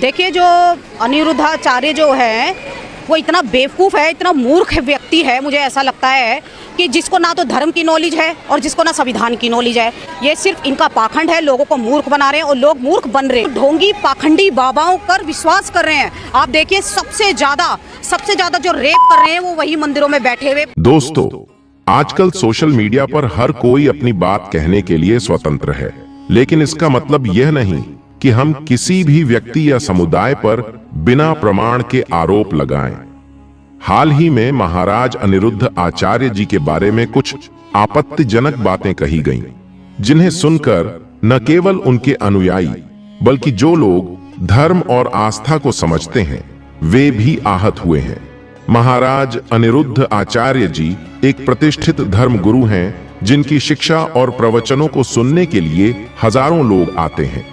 देखिए, जो अनिरुद्धाचार्य जो है वो इतना बेवकूफ़ है, इतना मूर्ख व्यक्ति है, मुझे ऐसा लगता है कि जिसको ना तो धर्म की नॉलेज है और जिसको ना संविधान की नॉलेज है। ये सिर्फ इनका पाखंड है, लोगों को मूर्ख बना रहे हैं और लोग मूर्ख बन रहे हैं। ढोंगी पाखंडी बाबाओं पर विश्वास कर रहे हैं। आप देखिए, सबसे ज्यादा जो रेप कर रहे हैं वो वही मंदिरों में बैठे हुए। दोस्तों, आजकल सोशल मीडिया पर हर कोई अपनी बात कहने के लिए स्वतंत्र है, लेकिन इसका मतलब यह नहीं कि हम किसी भी व्यक्ति या समुदाय पर बिना प्रमाण के आरोप लगाएं। हाल ही में महाराज अनिरुद्ध आचार्य जी के बारे में कुछ आपत्तिजनक बातें कही गईं, जिन्हें सुनकर न केवल उनके अनुयायी बल्कि जो लोग धर्म और आस्था को समझते हैं वे भी आहत हुए हैं। महाराज अनिरुद्ध आचार्य जी एक प्रतिष्ठित धर्म गुरु हैं, जिनकी शिक्षा और प्रवचनों को सुनने के लिए हजारों लोग आते हैं।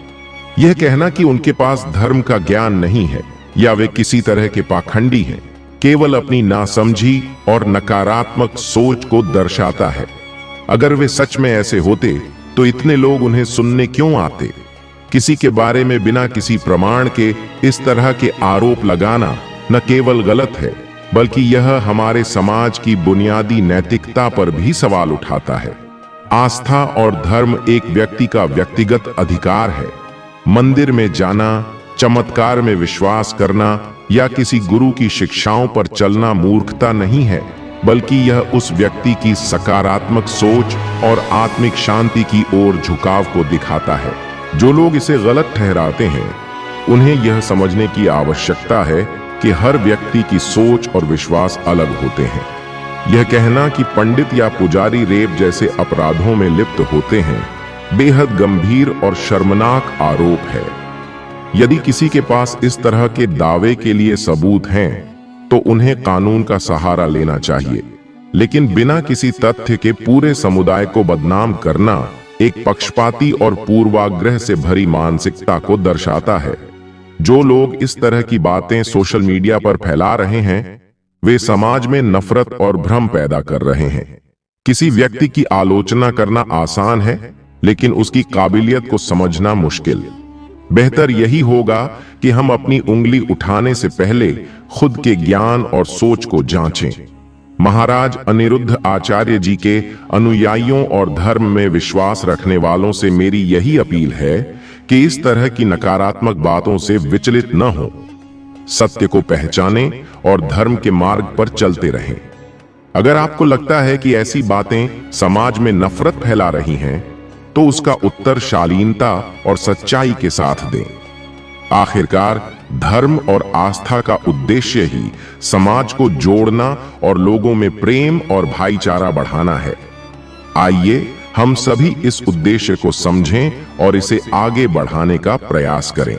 यह कहना कि उनके पास धर्म का ज्ञान नहीं है या वे किसी तरह के पाखंडी हैं, केवल अपनी नासमझी और नकारात्मक सोच को दर्शाता है। अगर वे सच में ऐसे होते तो इतने लोग उन्हें सुनने क्यों आते? किसी के बारे में बिना किसी प्रमाण के इस तरह के आरोप लगाना न केवल गलत है, बल्कि यह हमारे समाज की बुनियादी नैतिकता पर भी सवाल उठाता है। आस्था और धर्म एक व्यक्ति का व्यक्तिगत अधिकार है। मंदिर में जाना, चमत्कार में विश्वास करना या किसी गुरु की शिक्षाओं पर चलना मूर्खता नहीं है, बल्कि यह उस व्यक्ति की सकारात्मक सोच और आत्मिक शांति की ओर झुकाव को दिखाता है। जो लोग इसे गलत ठहराते हैं, उन्हें यह समझने की आवश्यकता है कि हर व्यक्ति की सोच और विश्वास अलग होते हैं। यह कहना कि पंडित या पुजारी रेप जैसे अपराधों में लिप्त होते हैं बेहद गंभीर और शर्मनाक आरोप है। यदि किसी के पास इस तरह के दावे के लिए सबूत हैं, तो उन्हें कानून का सहारा लेना चाहिए, लेकिन बिना किसी तथ्य के पूरे समुदाय को बदनाम करना एक पक्षपाती और पूर्वाग्रह से भरी मानसिकता को दर्शाता है। जो लोग इस तरह की बातें सोशल मीडिया पर फैला रहे हैं, वे समाज में नफरत और भ्रम पैदा कर रहे हैं। किसी व्यक्ति की आलोचना करना आसान है, लेकिन उसकी काबिलियत को समझना मुश्किल। बेहतर यही होगा कि हम अपनी उंगली उठाने से पहले खुद के ज्ञान और सोच को जांचें। महाराज अनिरुद्ध आचार्य जी के अनुयायियों और धर्म में विश्वास रखने वालों से मेरी यही अपील है कि इस तरह की नकारात्मक बातों से विचलित न हो, सत्य को पहचानें और धर्म के मार्ग पर चलते रहें। अगर आपको लगता है कि ऐसी बातें समाज में नफरत फैला रही हैं, तो उसका उत्तर शालीनता और सच्चाई के साथ दें। आखिरकार धर्म और आस्था का उद्देश्य ही समाज को जोड़ना और लोगों में प्रेम और भाईचारा बढ़ाना है। आइए हम सभी इस उद्देश्य को समझें और इसे आगे बढ़ाने का प्रयास करें।